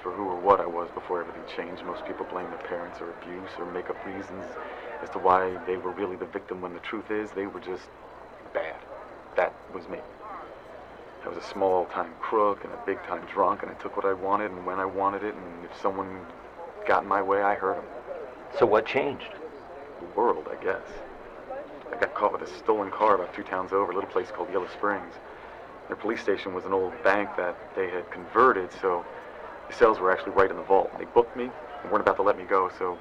for who or what I was before everything changed. Most people blame their parents or abuse or make up reasons as to why they were really the victim when the truth is they were just bad. That was me. I was a small-time crook and a big-time drunk, and I took what I wanted and when I wanted it, and if someone got in my way, I hurt them. So what changed? The world, I guess. I got caught with a stolen car about 2 towns over, a little place called Yellow Springs. Their police station was an old bank that they had converted, so the cells were actually right in the vault. They booked me and weren't about to let me go, so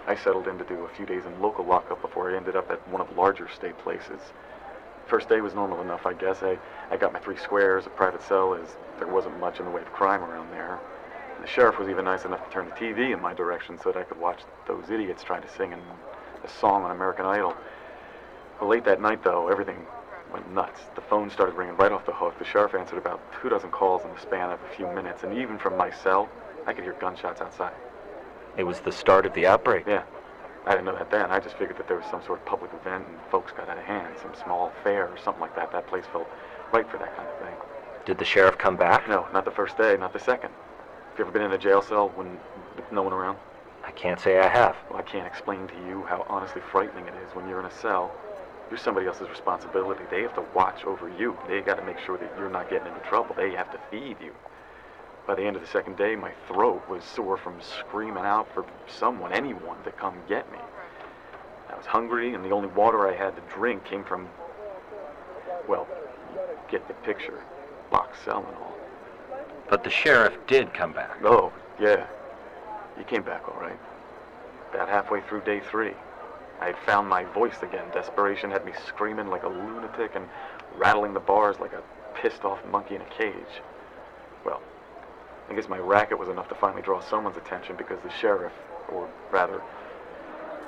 I settled in to do a few days in local lockup before I ended up at one of the larger state places. First day was normal enough, I guess. I got my 3 squares, a private cell, as there wasn't much in the way of crime around there. And the sheriff was even nice enough to turn the TV in my direction so that I could watch those idiots trying to sing a song on American Idol. Well, late that night, though, everything went nuts. The phone started ringing right off the hook. The sheriff answered about 2 dozen calls in the span of a few minutes, and even from my cell, I could hear gunshots outside. It was the start of the outbreak. Yeah. I didn't know that then. I just figured that there was some sort of public event and folks got out of hand, some small fair or something like that. That place felt right for that kind of thing. Did the sheriff come back? No, not the first day, not the second. Have you ever been in a jail cell with no one around? I can't say I have. Well, I can't explain to you how honestly frightening it is when you're in a cell. You're somebody else's responsibility. They have to watch over you. They got to make sure that you're not getting into trouble. They have to feed you. By the end of the second day, my throat was sore from screaming out for someone, anyone, to come get me. I was hungry, and the only water I had to drink came from, well, you get the picture, box cell and all. But the sheriff did come back. Oh, yeah. He came back all right. About halfway through day 3. I had found my voice again. Desperation had me screaming like a lunatic and rattling the bars like a pissed-off monkey in a cage. Well, I guess my racket was enough to finally draw someone's attention because the sheriff, or rather,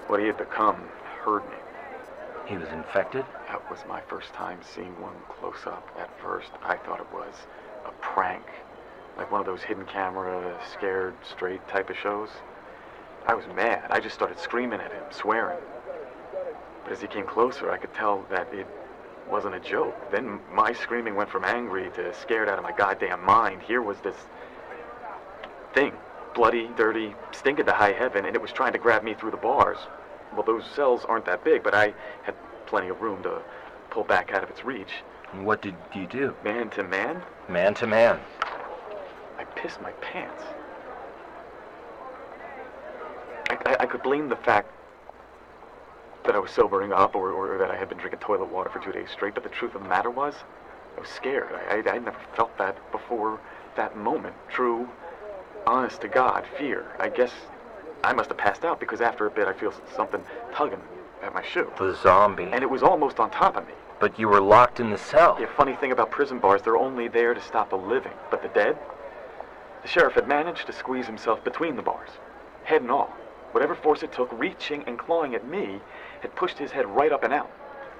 what he had become, heard me. He was infected? That was my first time seeing one close up. At first, I thought it was a prank, like one of those hidden camera, scared straight type of shows. I was mad. I just started screaming at him, swearing. But as he came closer, I could tell that it wasn't a joke. Then my screaming went from angry to scared out of my goddamn mind. Here was this thing, bloody, dirty, stinking to high heaven, and it was trying to grab me through the bars. Well, those cells aren't that big, but I had plenty of room to pull back out of its reach. And what did you do? Man to man? Man to man. I pissed my pants. I could blame the fact that I was sobering up or that I had been drinking toilet water for 2 days straight, but the truth of the matter was, I was scared. I never felt that before that moment. True, honest to God, fear. I guess I must have passed out because after a bit I feel something tugging at my shoe. The zombie. And it was almost on top of me. But you were locked in the cell. The funny thing about prison bars, they're only there to stop the living. But the dead? The sheriff had managed to squeeze himself between the bars, head and all. Whatever force it took, reaching and clawing at me, had pushed his head right up and out,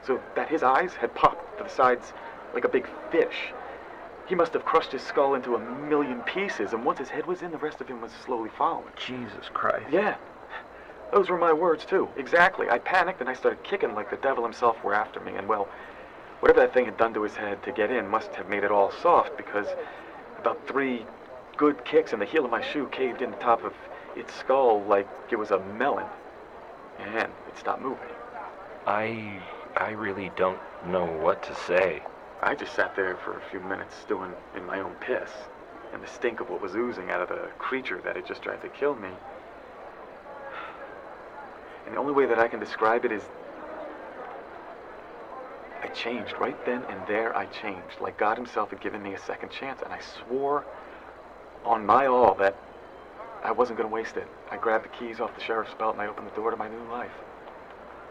so that his eyes had popped to the sides like a big fish. He must have crushed his skull into 1,000,000 pieces, and once his head was in, the rest of him was slowly following. Jesus Christ. Yeah. Those were my words, too. Exactly. I panicked, and I started kicking like the devil himself were after me, and, well, whatever that thing had done to his head to get in must have made it all soft, because about 3 good kicks and the heel of my shoe caved in the top of its skull like it was a melon, and it stopped moving. I really don't know what to say. I just sat there for a few minutes stewing in my own piss, and the stink of what was oozing out of the creature that had just tried to kill me. And the only way that I can describe it is I changed. Right then and there I changed, like God himself had given me a second chance, and I swore on my all that I wasn't going to waste it. I grabbed the keys off the sheriff's belt and I opened the door to my new life.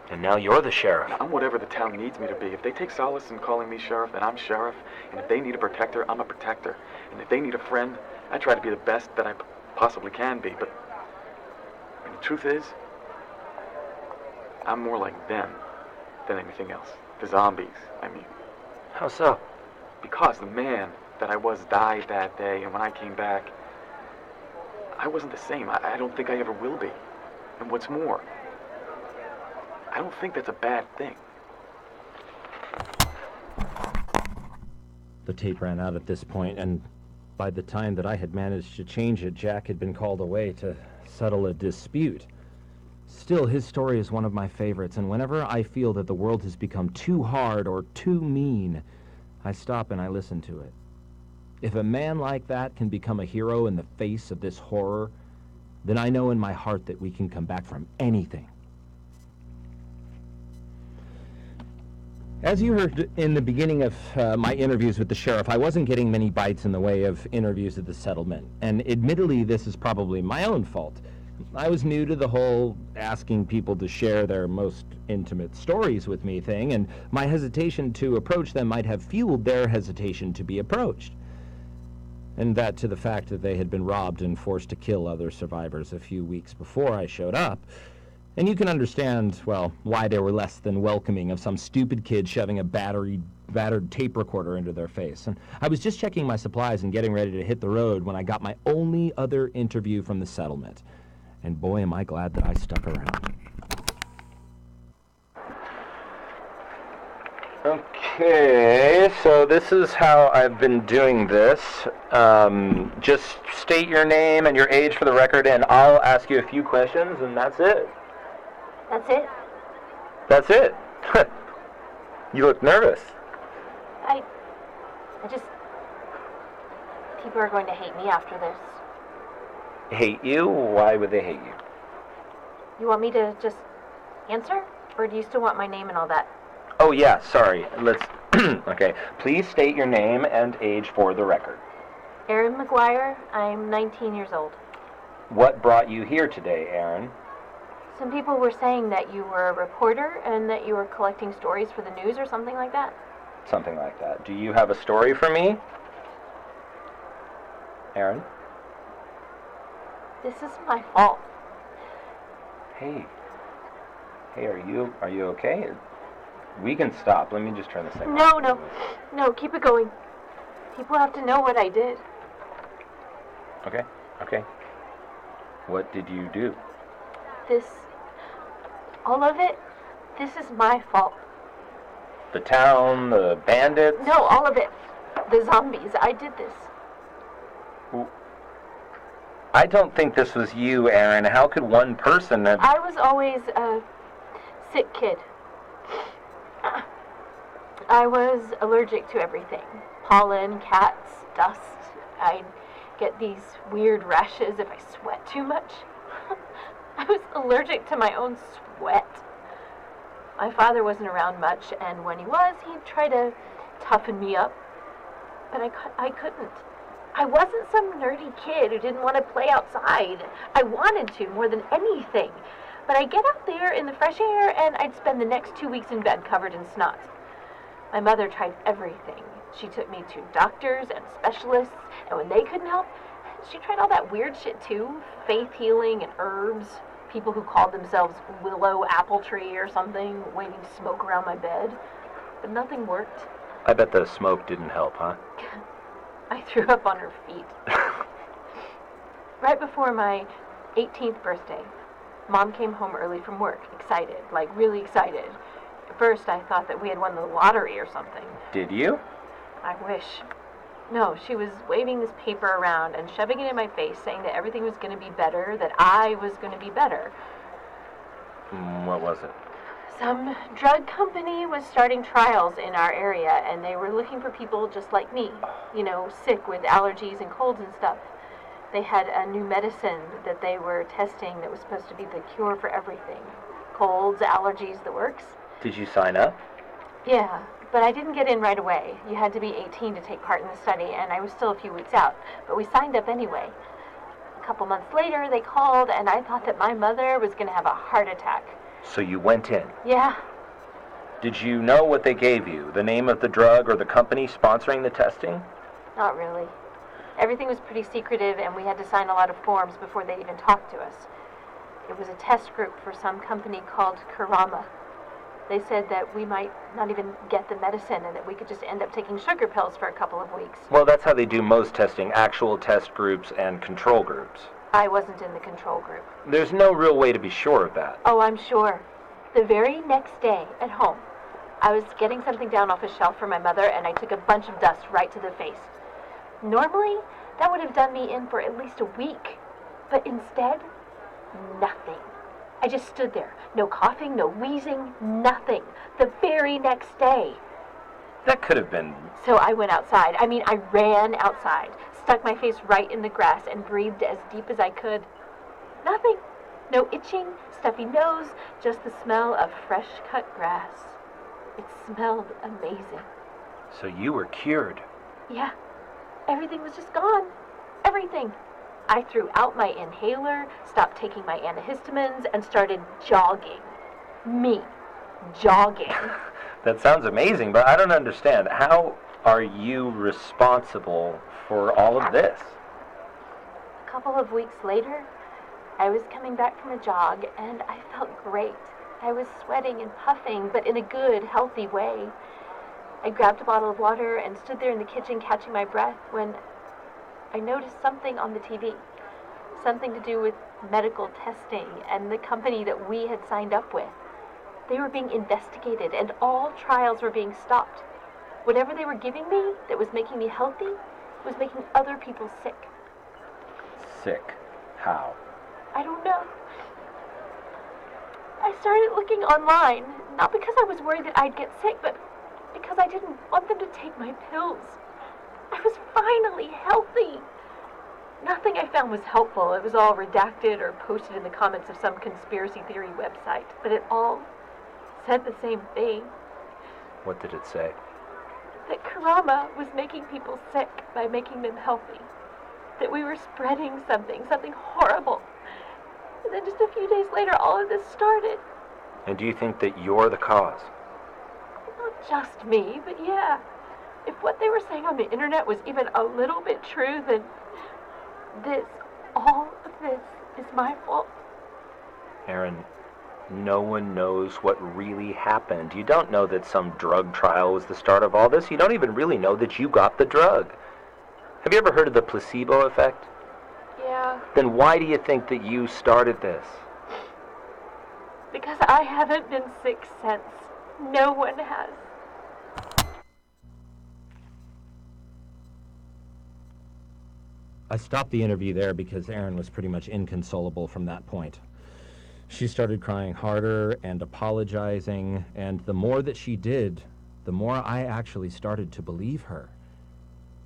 And now you're the sheriff. I'm whatever the town needs me to be. If they take solace in calling me sheriff, then I'm sheriff. And if they need a protector, I'm a protector. And if they need a friend, I try to be the best that I possibly can be. But and the truth is, I'm more like them than anything else. The zombies, I mean. How so? Because the man that I was died that day, and when I came back, I wasn't the same. I don't think I ever will be. And what's more, I don't think that's a bad thing. The tape ran out at this point, and By the time that I had managed to change it, Jack had been called away to settle a dispute. Still, his story is one of my favorites, and whenever I feel that the world has become too hard or too mean, I stop and I listen to it. If a man like that can become a hero in the face of this horror, then I know in my heart that we can come back from anything. As you heard in the beginning of my interviews with the sheriff, I wasn't getting many bites in the way of interviews at the settlement, and admittedly this is probably my own fault. I was new to the whole asking people to share their most intimate stories with me thing, and my hesitation to approach them might have fueled their hesitation to be approached. And that to the fact that they had been robbed and forced to kill other survivors a few weeks before I showed up. And you can understand, well, why they were less than welcoming of some stupid kid shoving a battered tape recorder into their face. And I was just checking my supplies and getting ready to hit the road when I got my only other interview from the settlement. And boy, am I glad that I stuck around. Okay, so this is how I've been doing this. Just state your name and your age for the record, and I'll ask you a few questions, and that's it. That's it? That's it. You look nervous. I just... People are going to hate me after this. Hate you? Why would they hate you? You want me to just answer? Or do you still want my name and all that? Oh, yeah, sorry. Let's... Okay. Please state your name and age for the record. Erin McGuire. I'm 19 years old. What brought you here today, Erin? Some people were saying that you were a reporter and that you were collecting stories for the news or something like that. Something like that. Do you have a story for me? Erin? This is my fault. Hey, are you okay? We can stop. Let me just turn this thing off. No, keep it going. People have to know what I did. Okay. What did you do? All of it, this is my fault. The town, the bandits? No, all of it. The zombies, I did this. I don't think this was you, Erin. How could one person have... I was always a sick kid. I was allergic to everything. Pollen, cats, dust. I'd get these weird rashes if I sweat too much. I was allergic to my own sweat. My father wasn't around much, and when he was, he'd try to toughen me up. But I couldn't. I wasn't some nerdy kid who didn't want to play outside. I wanted to more than anything. But I'd get out there in the fresh air, and I'd spend the next 2 weeks in bed covered in snot. My mother tried everything. She took me to doctors and specialists, and when they couldn't help, she tried all that weird shit too. Faith healing and herbs. People who called themselves Willow Apple Tree or something, waving smoke around my bed. But nothing worked. I bet the smoke didn't help, huh? I threw up on her feet. Right before my 18th birthday, Mom came home early from work, excited, like really excited. At first, I thought that we had won the lottery or something. Did you? I wish. No, she was waving this paper around and shoving it in my face, saying that everything was going to be better, that I was going to be better. What was it? Some drug company was starting trials in our area, and they were looking for people just like me, sick with allergies and colds and stuff. They had a new medicine that they were testing that was supposed to be the cure for everything. Colds, allergies, the works. Did you sign up? Yeah, but I didn't get in right away. You had to be 18 to take part in the study, and I was still a few weeks out. But we signed up anyway. A couple months later, they called, and I thought that my mother was going to have a heart attack. So you went in? Yeah. Did you know what they gave you? The name of the drug or the company sponsoring the testing? Not really. Everything was pretty secretive, and we had to sign a lot of forms before they even talked to us. It was a test group for some company called Karama. They said that we might not even get the medicine and that we could just end up taking sugar pills for a couple of weeks. Well, that's how they do most testing, actual test groups and control groups. I wasn't in the control group. There's no real way to be sure of that. Oh, I'm sure. The very next day, at home, I was getting something down off a shelf for my mother, and I took a bunch of dust right to the face. Normally, That would have done me in for at least a week. But instead, nothing. I just stood there. No coughing, no wheezing, nothing. The very next day. That could have been... So I went outside. I ran outside, stuck my face right in the grass, and breathed as deep as I could. Nothing. No itching, stuffy nose, just the smell of fresh-cut grass. It smelled amazing. So you were cured. Yeah. Everything was just gone. Everything. I threw out my inhaler, stopped taking my antihistamines, and started jogging. Me. Jogging. That sounds amazing, but I don't understand. How are you responsible for all of this? A couple of weeks later, I was coming back from a jog, and I felt great. I was sweating and puffing, but in a good, healthy way. I grabbed a bottle of water and stood there in the kitchen catching my breath when I noticed something on the TV. Something to do with medical testing and the company that we had signed up with. They were being investigated, and all trials were being stopped. Whatever they were giving me that was making me healthy was making other people sick. Sick? How? I don't know. I started looking online, not because I was worried that I'd get sick, but because I didn't want them to take my pills. I was finally healthy. Nothing I found was helpful. It was all redacted or posted in the comments of some conspiracy theory website, but it all said the same thing. What did it say? That Karama was making people sick by making them healthy. That we were spreading something horrible. And then just a few days later, all of this started. And do you think that you're the cause? Not just me, but yeah. If what they were saying on the internet was even a little bit true, then all of this is my fault. Aaron, no one knows what really happened. You don't know that some drug trial was the start of all this. You don't even really know that you got the drug. Have you ever heard of the placebo effect? Yeah. Then why do you think that you started this? Because I haven't been sick since. No one has. I stopped the interview there because Erin was pretty much inconsolable from that point. She started crying harder and apologizing, and the more that she did, the more I actually started to believe her.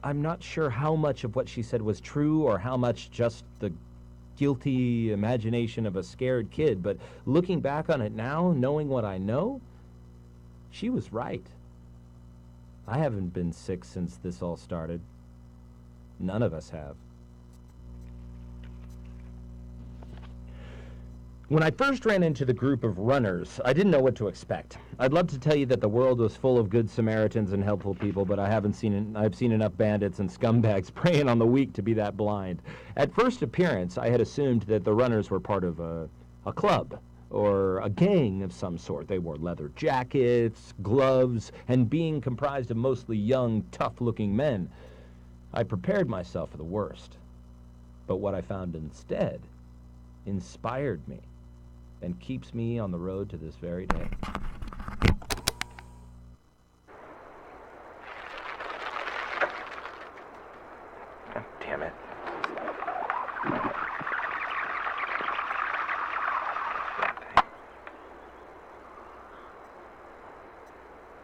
I'm not sure how much of what she said was true or how much just the guilty imagination of a scared kid, but looking back on it now, knowing what I know, she was right. I haven't been sick since this all started. None of us have. When I first ran into the group of runners, I didn't know what to expect. I'd love to tell you that the world was full of good Samaritans and helpful people, but I've seen enough bandits and scumbags preying on the weak to be that blind. At first appearance, I had assumed that the runners were part of a club or a gang of some sort. They wore leather jackets, gloves, and being comprised of mostly young, tough-looking men. I prepared myself for the worst. But what I found instead inspired me and keeps me on the road to this very day. Oh, damn it.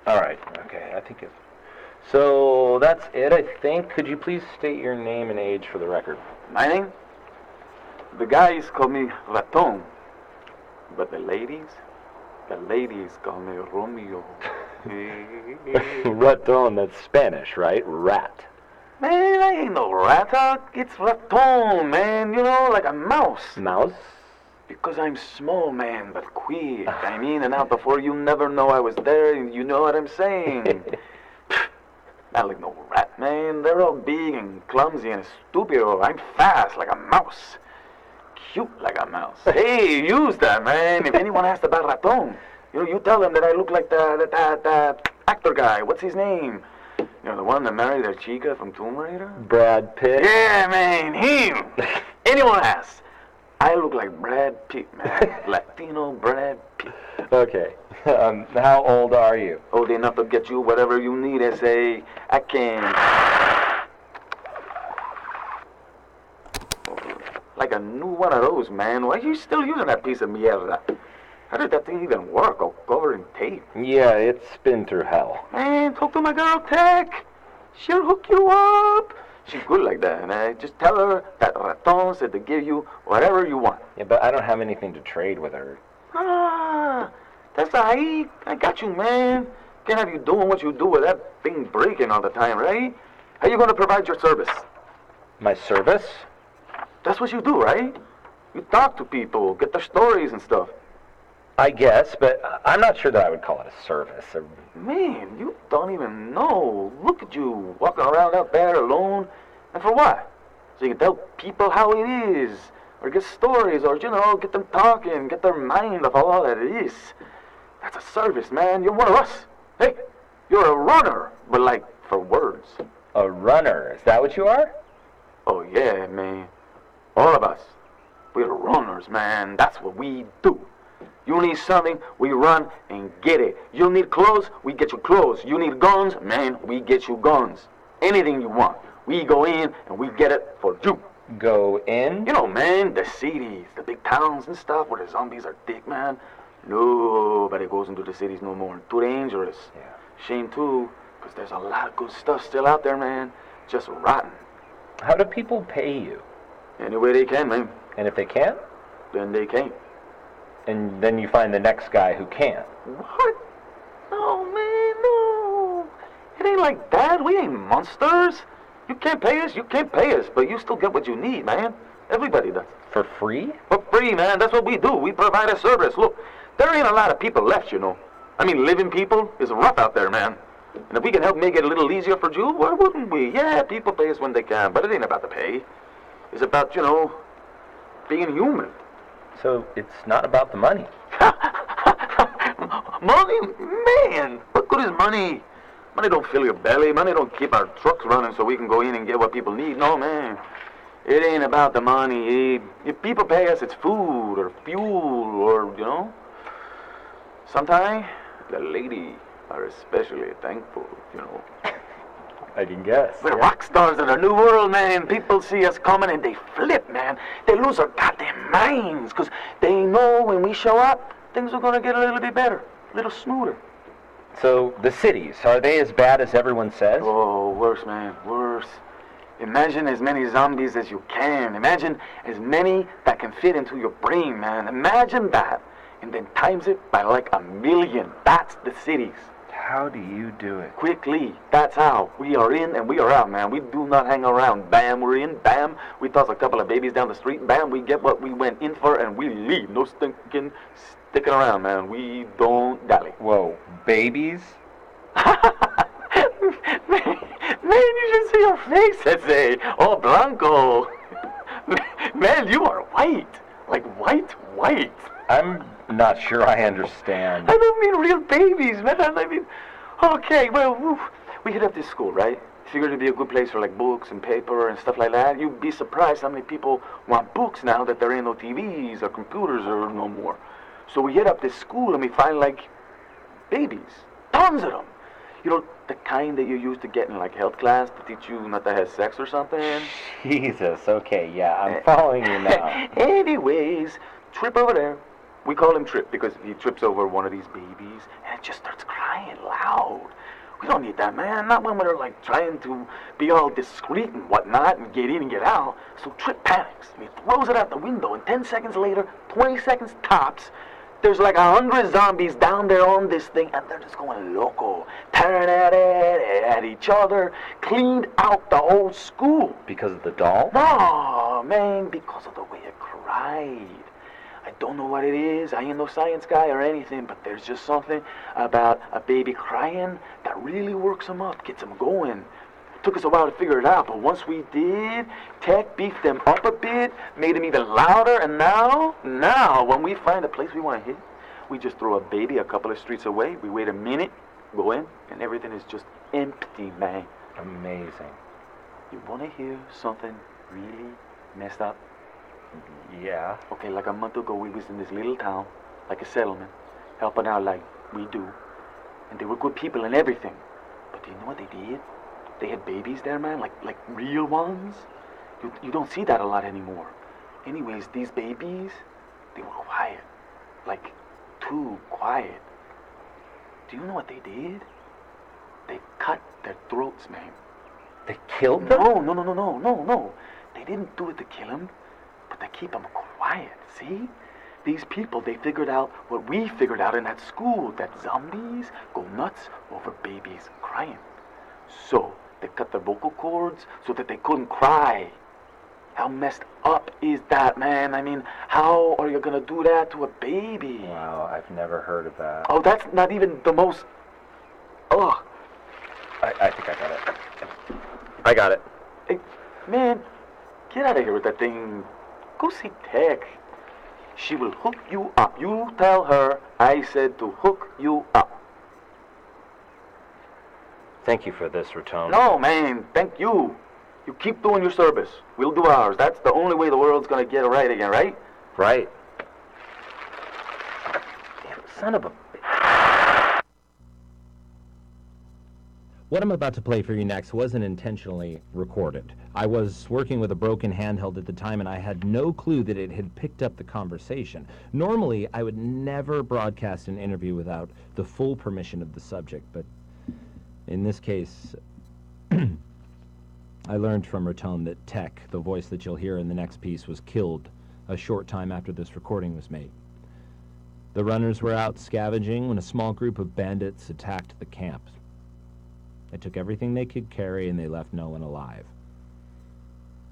All right, okay, I think it's... So that's it, I think. Could you please state your name and age for the record? My name? The guys call me Raton. But the ladies call me Romeo. Raton, that's Spanish, right? Rat. Man, I ain't no rat. It's Raton, man. You know, like a mouse. Mouse? Because I'm small, man, but quick. I'm in and out before you never know I was there. You know what I'm saying? Not like no rat, man. They're all big and clumsy and stupid. I'm fast like a mouse. Cute like a mouse. Hey, use that, man. If anyone asks about Raton, you tell them that I look like that actor guy. What's his name? You know, the one that married their chica from Tomb Raider? Brad Pitt? Yeah, man, him. Anyone asks, I look like Brad Pitt, man. Latino Brad Pitt. Okay. How old are you? Old enough to get you whatever you need, S.A. I can... like a new one of those, man. Why are you still using that piece of mierda? How did that thing even work? All covered in tape. Yeah, it's been through hell. Man, talk to my girl, Tech. She'll hook you up. She's good like that, man. Just tell her that Raton said to give you whatever you want. Yeah, but I don't have anything to trade with her. Ah, that's aight. I got you, man. Can't have you doing what you do with that thing breaking all the time, right? How you gonna provide your service? My service? That's what you do, right? You talk to people, get their stories and stuff. I guess, but I'm not sure that I would call it a service. Man, you don't even know. Look at you, walking around out there alone. And for what? So you can tell people how it is, or get stories, or, get them talking, get their mind off all that it is. That's a service, man. You're one of us. Hey, you're a runner, but like for words. A runner? Is that what you are? Oh, yeah, man. All of us. We're runners, man. That's what we do. You need something, we run and get it. You need clothes, we get you clothes. You need guns, man, we get you guns. Anything you want, we go in and we get it for you. Go in? You know, man, the cities, the big towns and stuff where the zombies are thick, man. Nobody goes into the cities no more. Too dangerous. Yeah. Shame, too, because there's a lot of good stuff still out there, man. Just rotten. How do people pay you? Any way they can, man. And if they can't? Then they can't. And then you find the next guy who can. What? No, man, no. It ain't like that. We ain't monsters. You can't pay us, but you still get what you need, man. Everybody does. For free? For free, man. That's what we do. We provide a service. Look, there ain't a lot of people left, I mean, living people is rough out there, man. And if we can help make it a little easier for you, why wouldn't we? Yeah, people pay us when they can, but it ain't about the pay. It's about, being human. So it's not about the money. Money? Man, what good is money? Money don't fill your belly. Money don't keep our trucks running so we can go in and get what people need. No, man. It ain't about the money. If people pay us, it's food or fuel or, Sometimes the lady are especially thankful, I can guess. We're rock stars in a new world, man. People see us coming and they flip, man. They lose their goddamn minds because they know when we show up, things are going to get a little bit better, a little smoother. So the cities, are they as bad as everyone says? Oh, worse, man, worse. Imagine as many zombies as you can. Imagine as many that can fit into your brain, man. Imagine that. And then times it by like 1,000,000. That's the cities. How do you do it? Quickly. That's how. We are in and we are out, man. We do not hang around. Bam, we're in. Bam, we toss a couple of babies down the street. Bam, we get what we went in for and we leave. No sticking around, man. We don't dally. Whoa, babies? Man, you should see your face, Sensei. Oh, Blanco. Man, you are white. Like white. I'm not sure I understand. I don't mean real babies, man. I mean, okay, well, we hit up this school, right? Figured it'd be a good place for like books and paper and stuff like that. You'd be surprised how many people want books now that there ain't no TVs or computers or no more. So we hit up this school and we find like babies, tons of them. The kind that you used to get in like health class to teach you not to have sex or something. Jesus, okay, yeah, I'm following you now. Anyways, Trip over there. We call him Trip because he trips over one of these babies and it just starts crying loud. We don't need that, man. Not when we're like trying to be all discreet and whatnot and get in and get out. So Trip panics and he throws it out the window and 10 seconds later, 20 seconds tops, there's like 100 zombies down there on this thing and they're just going loco, tearing at it, at each other, cleaned out the whole school. Because of the doll? No, man, because of the way it cried. I don't know what it is. I ain't no science guy or anything, but there's just something about a baby crying that really works them up, gets them going. Took us a while to figure it out, but once we did, Tech beefed them up a bit, made them even louder, and now, when we find a place we want to hit, we just throw a baby a couple of streets away, we wait a minute, go in, and everything is just empty, man. Amazing. You want to hear something really messed up? Yeah. Okay, like a month ago, we was in this little town, like a settlement, helping out like we do, and they were good people and everything, but do you know what they did? They had babies there, man, like real ones. You don't see that a lot anymore. Anyways, these babies, they were quiet. Like, too quiet. Do you know what they did? They cut their throats, man. They killed them? No. They didn't do it to kill them, but to keep them quiet, see? These people, they figured out what we figured out in that school, that zombies go nuts over babies crying. So, they cut their vocal cords so that they couldn't cry. How messed up is that, man? I mean, how are you gonna do that to a baby? Wow, I've never heard of that. Oh, that's not even the most... Ugh. I think I got it. I got it. Hey, man, get out of here with that thing. Go see Tech. She will hook you up. You tell her I said to hook you up. Thank you for this, Raton. No, man, thank you. You keep doing your service. We'll do ours. That's the only way the world's gonna get right again, right? Right. Damn, son of a... What I'm about to play for you next wasn't intentionally recorded. I was working with a broken handheld at the time, and I had no clue that it had picked up the conversation. Normally, I would never broadcast an interview without the full permission of the subject, but in this case, I learned from Raton that Tech, the voice that you'll hear in the next piece, was killed a short time after this recording was made. The runners were out scavenging when a small group of bandits attacked the camp. They took everything they could carry, and they left no one alive.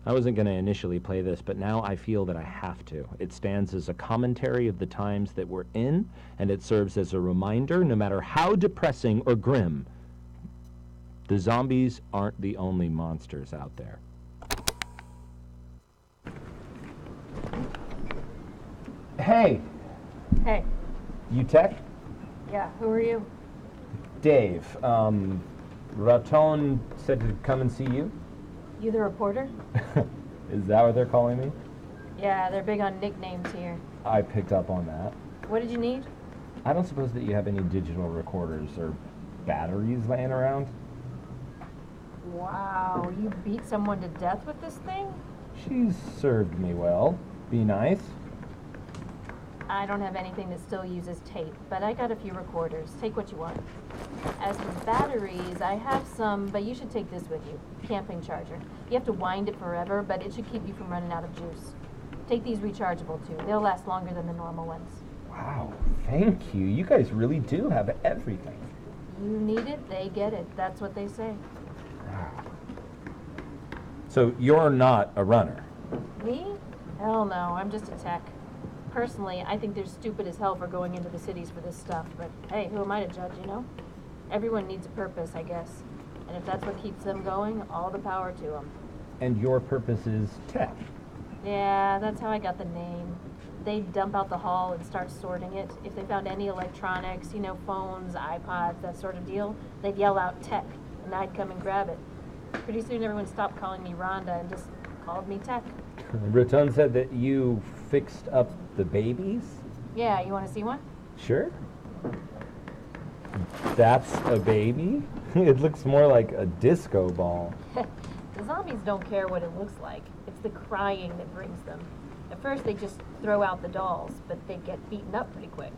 I wasn't going to initially play this, but now I feel that I have to. It stands as a commentary of the times that we're in, and it serves as a reminder, no matter how depressing or grim, the zombies aren't the only monsters out there. Hey, Hey. you Tech? Yeah, who are you? Dave, Raton said to come and see you? You the reporter? Is that what they're calling me? Yeah, they're big on nicknames here. I picked up on that. What did you need? I don't suppose that you have any digital recorders or batteries laying around? Wow, you beat someone to death with this thing? She's served me well. Be nice. I don't have anything that still uses tape, but I got a few recorders. Take what you want. As for batteries, I have some, but you should take this with you. Camping charger. You have to wind it forever, but it should keep you from running out of juice. Take these rechargeable too. They'll last longer than the normal ones. Wow, thank you. You guys really do have everything. You need it, they get it. That's what they say. Wow. So you're not a runner? Me? Hell no, I'm just a tech. Personally, I think they're stupid as hell for going into the cities for this stuff, but hey, who am I to judge, you know? Everyone needs a purpose, I guess. And if that's what keeps them going, all the power to them. And your purpose is tech? Yeah, that's how I got the name. They'd dump out the hall and start sorting it. If they found any electronics, you know, phones, iPods, that sort of deal, they'd yell out tech, and I'd come and grab it. Pretty soon everyone stopped calling me Rhonda and just called me Tech. Raton said that you fixed up the babies? Yeah, you want to see one? Sure. That's a baby? It looks more like a disco ball. The zombies don't care what it looks like. It's the crying that brings them. At first they just throw out the dolls, but they get beaten up pretty quick.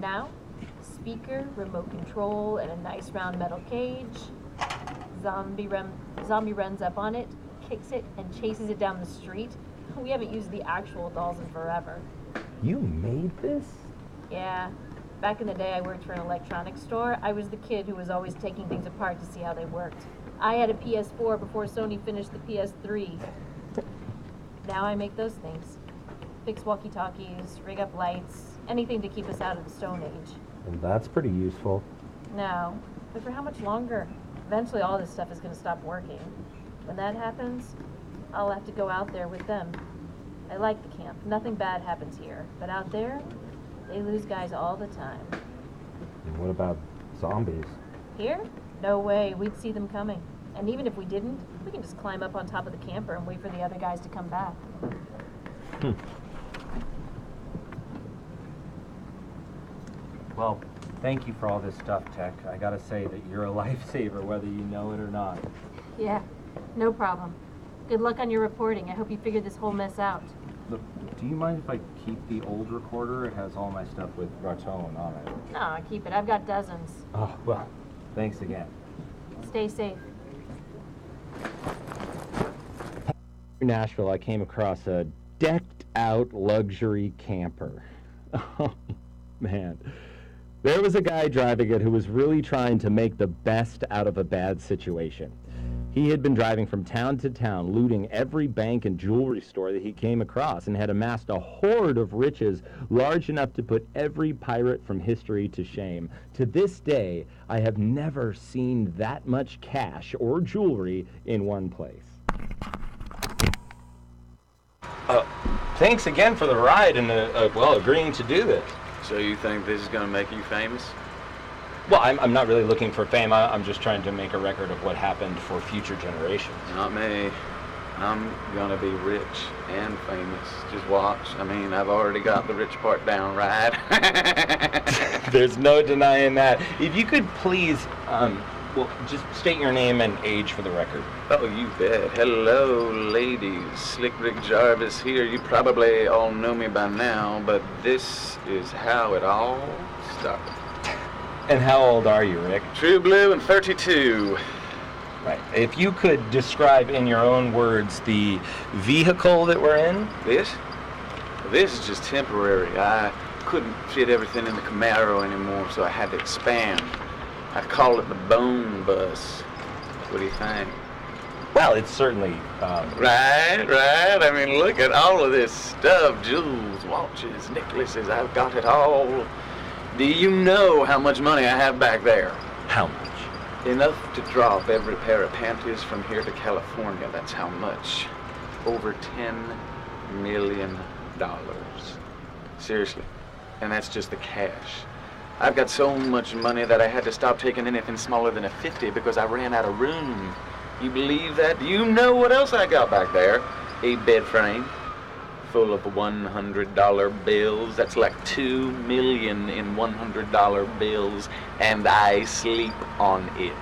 Now, speaker, remote control, and a nice round metal cage. Zombie runs up on it, kicks it, and chases it down the street. We haven't used the actual dolls in forever. You made this? Yeah. Back in the day, I worked for an electronics store. I was the kid who was always taking things apart to see how they worked. I had a PS4 before Sony finished the PS3. Now I make those things. Fix walkie-talkies, rig up lights, anything to keep us out of the Stone Age. And that's pretty useful. No, but for how much longer? Eventually all this stuff is going to stop working. When that happens, I'll have to go out there with them. I like the camp. Nothing bad happens here. But out there, they lose guys all the time. And what about zombies? Here? No way. We'd see them coming. And even if we didn't, we can just climb up on top of the camper and wait for the other guys to come back. Well, thank you for all this stuff, Tech. I gotta say that you're a lifesaver, whether you know it or not. Yeah, no problem. Good luck on your reporting. I hope you figure this whole mess out. Look, do you mind if I keep the old recorder? It has all my stuff with Raton on it. No, keep it. I've got dozens. Oh, well, thanks again. Stay safe. In Nashville, I came across a decked-out luxury camper. Oh, man. There was a guy driving it who was really trying to make the best out of a bad situation. He had been driving from town to town, looting every bank and jewelry store that he came across, and had amassed a hoard of riches large enough to put every pirate from history to shame. To this day, I have never seen that much cash or jewelry in one place. Thanks again for the ride and, agreeing to do this. So you think this is going to make you famous? Well, I'm not really looking for fame. I'm just trying to make a record of what happened for future generations. Not me. I'm going to be rich and famous. Just watch. I mean, I've already got the rich part down right. There's no denying that. If you could please, just state your name and age for the record. Oh, you bet. Hello, ladies. Slick Rick Jarvis here. You probably all know me by now, but this is how it all started. And how old are you, Rick? True blue and 32. Right. If you could describe in your own words the vehicle that we're in. This is just temporary. I couldn't fit everything in the Camaro anymore, so I had to expand. I call it the Bone Bus. What do you think? Well, it's certainly... Right. I mean, look at all of this stuff. Jewels, watches, necklaces. I've got it all. Do you know how much money I have back there? How much? Enough to drop every pair of panties from here to California. That's how much. Over $10 million. Seriously. And that's just the cash. I've got so much money that I had to stop taking anything smaller than a 50 because I ran out of room. You believe that? Do you know what else I got back there? A bed frame full of $100 bills. That's like $2 million in $100 bills, and I sleep on it.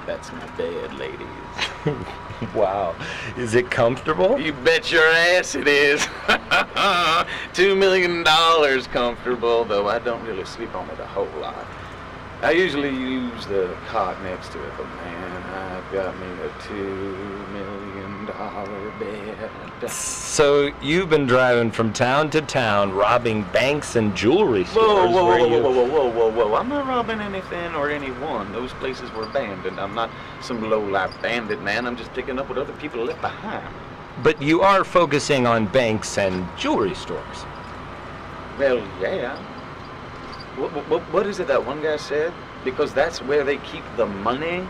That's my bed, ladies. Wow. Is it comfortable? You bet your ass it is. $2 million comfortable, though I don't really sleep on it a whole lot. I usually use the cot next to it, but man, I've got me a $2 million bed. So you've been driving from town to town, robbing banks and jewelry stores. Whoa. I'm not robbing anything or anyone. Those places were abandoned. I'm not some low-life bandit, man. I'm just picking up what other people left behind. But you are focusing on banks and jewelry stores. Well, yeah. What is it that one guy said? Because that's where they keep the money.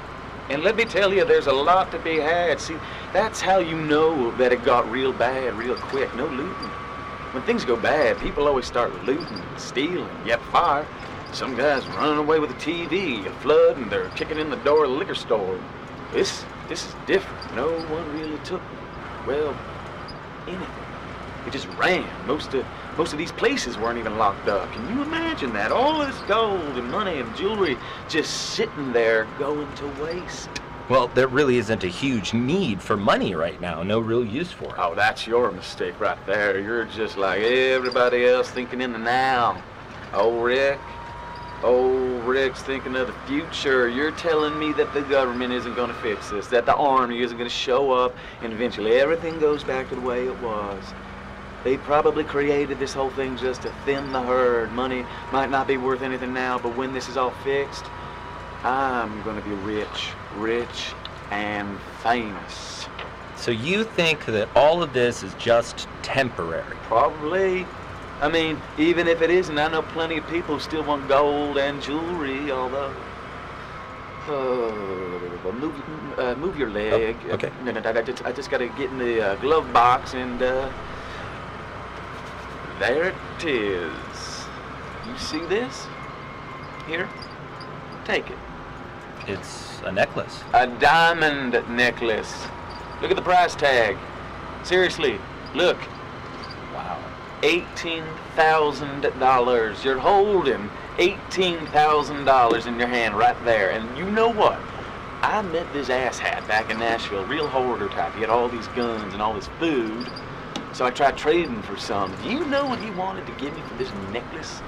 And let me tell you, there's a lot to be had. See, that's how you know that it got real bad real quick. No looting. When things go bad, people always start looting, stealing, get fire. Some guys running away with a TV, a flood, and they're kicking in the door of the liquor store. This is different. No one really took, well, anything. It just ran. Most of these places weren't even locked up. Can you imagine that? All this gold and money and jewelry just sitting there going to waste. Well, there really isn't a huge need for money right now. No real use for it. Oh, that's your mistake right there. You're just like everybody else thinking in the now. Oh, Rick's thinking of the future. You're telling me that the government isn't going to fix this, that the army isn't going to show up, and eventually everything goes back to the way it was. They probably created this whole thing just to thin the herd. Money might not be worth anything now, but when this is all fixed, I'm gonna be rich and famous. So you think that all of this is just temporary? Probably. I mean, even if it isn't, I know plenty of people who still want gold and jewelry, although... move your leg. Oh, okay. I just gotta get in the glove box and, there it is. You see this? Here? Take it. It's a necklace. A diamond necklace. Look at the price tag. Seriously, look. Wow. $18,000. You're holding $18,000 in your hand right there. And you know what? I met this asshat back in Nashville, real hoarder type. He had all these guns and all this food. So I tried trading for some. Do you know what he wanted to give me for this necklace?